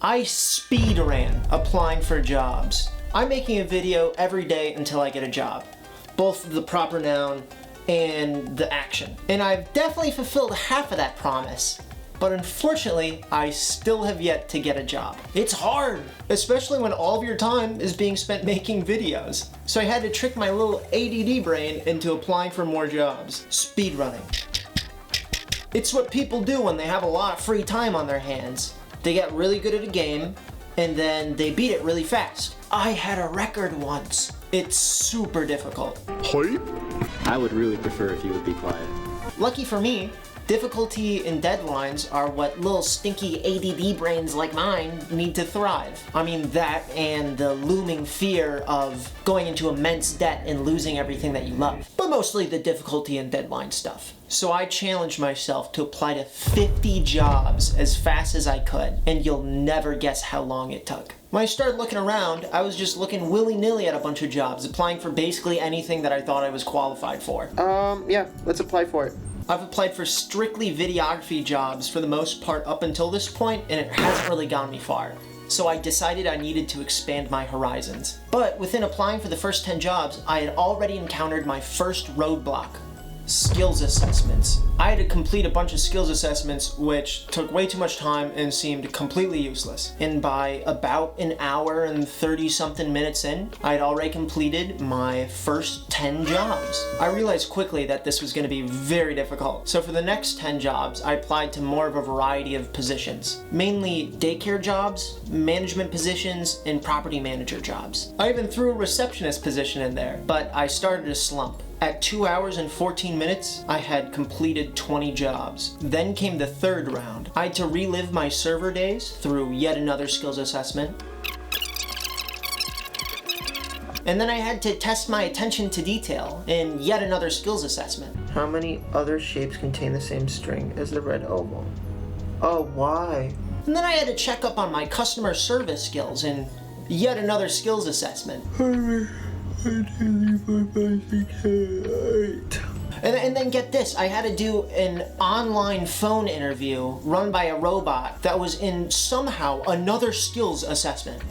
I speed ran applying for jobs. I'm making a video every day until I get a job. Both the proper noun and the action. And I've definitely fulfilled half of that promise. But unfortunately, I still have yet to get a job. It's hard, especially when all of your time is being spent making videos. So I had to trick my little ADD brain into applying for more jobs. Speedrunning. It's what people do when they have a lot of free time on their hands. They get really good at a game, and then they beat it really fast. I had a record once. It's super difficult. Hype? I would really prefer if you would be quiet. Lucky for me, difficulty and deadlines are what little stinky ADD brains like mine need to thrive. I mean, that and the looming fear of going into immense debt and losing everything that you love. But mostly the difficulty and deadline stuff. So I challenged myself to apply to 50 jobs as fast as I could, and you'll never guess how long it took. When I started looking around, I was just looking willy-nilly at a bunch of jobs, applying for basically anything that I thought I was qualified for. Yeah, let's apply for it. I've applied for strictly videography jobs for the most part up until this point, and it hasn't really gotten me far. So I decided I needed to expand my horizons. But within applying for the first 10 jobs, I had already encountered my first roadblock. Skills assessments. I had to complete a bunch of skills assessments which took way too much time and seemed completely useless. And by about an hour and 30 something minutes in, I had already completed my first 10 jobs. I realized quickly that this was going to be very difficult. So for the next 10 jobs, I applied to more of a variety of positions. Mainly daycare jobs, management positions, and property manager jobs. I even threw a receptionist position in there, but I started to slump. At 2 hours and 14 minutes, I had completed 20 jobs. Then came the third round. I had to relive my server days through yet another skills assessment. And then I had to test my attention to detail in yet another skills assessment. How many other shapes contain the same string as the red oval? Oh, why? And then I had to check up on my customer service skills in yet another skills assessment. And then get this, I had to do an online phone interview run by a robot that was in somehow another skills assessment.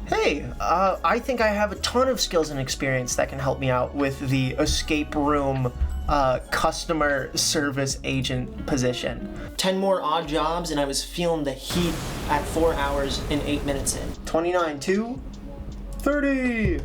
Hey, I think I have a ton of skills and experience that can help me out with the escape room customer service agent position. 10 more odd jobs and I was feeling the heat at 4 hours and 8 minutes in. 29 to 30.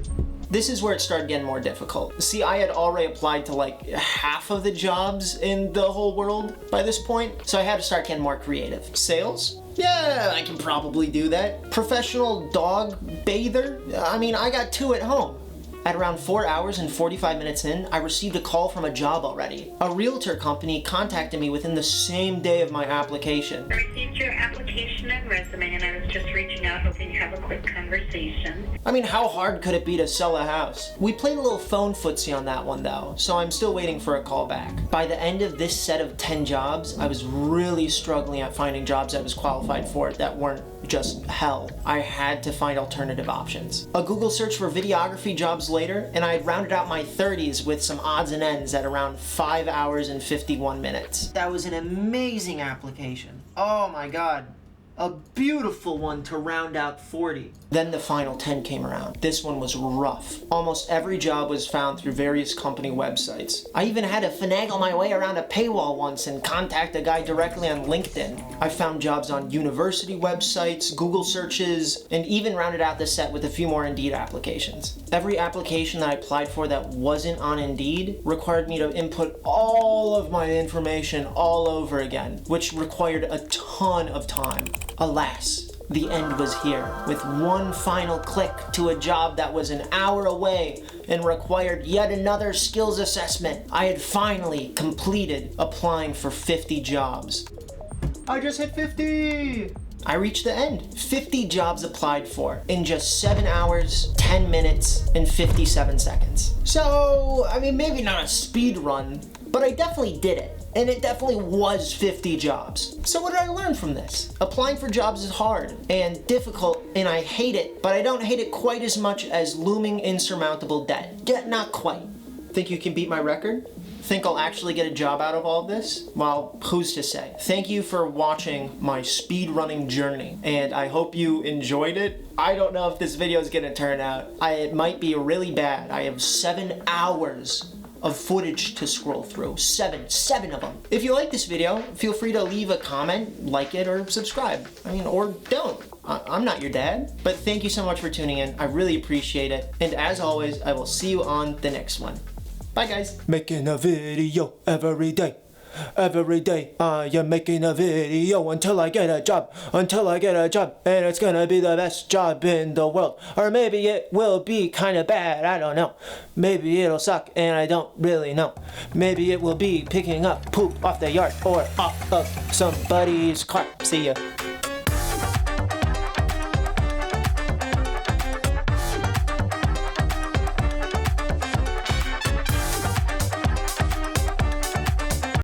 This is where it started getting more difficult. See, I had already applied to like half of the jobs in the whole world by this point, so I had to start getting more creative. Sales? Yeah, I can probably do that. Professional dog bather? I mean, I got 2 at home. At around 4 hours and 45 minutes in, I received a call from a job already. A realtor company contacted me within the same day of my application. I received your application and resume, and I was just reaching out hoping to have a quick conversation. I mean, how hard could it be to sell a house? We played a little phone footsie on that one though, so I'm still waiting for a call back. By the end of this set of 10 jobs, I was really struggling at finding jobs I was qualified for that weren't just hell. I had to find alternative options. A Google search for videography jobs later, and I had rounded out my 30s with some odds and ends at around 5 hours and 51 minutes. That was an amazing application. Oh my god. A beautiful one to round out 40. Then the final 10 came around. This one was rough. Almost every job was found through various company websites. I even had to finagle my way around a paywall once and contact a guy directly on LinkedIn. I found jobs on university websites, Google searches, and even rounded out the set with a few more Indeed applications. Every application that I applied for that wasn't on Indeed required me to input all of my information all over again, which required a ton of time. Alas, the end was here, with one final click to a job that was an hour away and required yet another skills assessment. I had finally completed applying for 50 jobs. I just hit 50! I reached the end. 50 jobs applied for in just 7 hours, 10 minutes, and 57 seconds. So, I mean, maybe not a speed run, but I definitely did it. And it definitely was 50 jobs. So what did I learn from this? Applying for jobs is hard and difficult, and I hate it, but I don't hate it quite as much as looming insurmountable debt. Not quite. Think you can beat my record? think I'll actually get a job out of all this? Well, who's to say? Thank you for watching my speedrunning journey, and I hope you enjoyed it. I don't know if this video is gonna turn out. It might be really bad. I have 7 hours of footage to scroll through. Seven of them. If you like this video, feel free to leave a comment, like it, or subscribe. I mean, or don't. I'm not your dad. But thank you so much for tuning in. I really appreciate it. And as always, I will see you on the next one. Bye, guys. Making a video every day. Every day I am making a video until I get a job, and it's gonna be the best job in the world. Or maybe it will be kinda bad, I don't know. Maybe it'll suck and I don't really know. Maybe it will be picking up poop off the yard or off of somebody's car. See ya.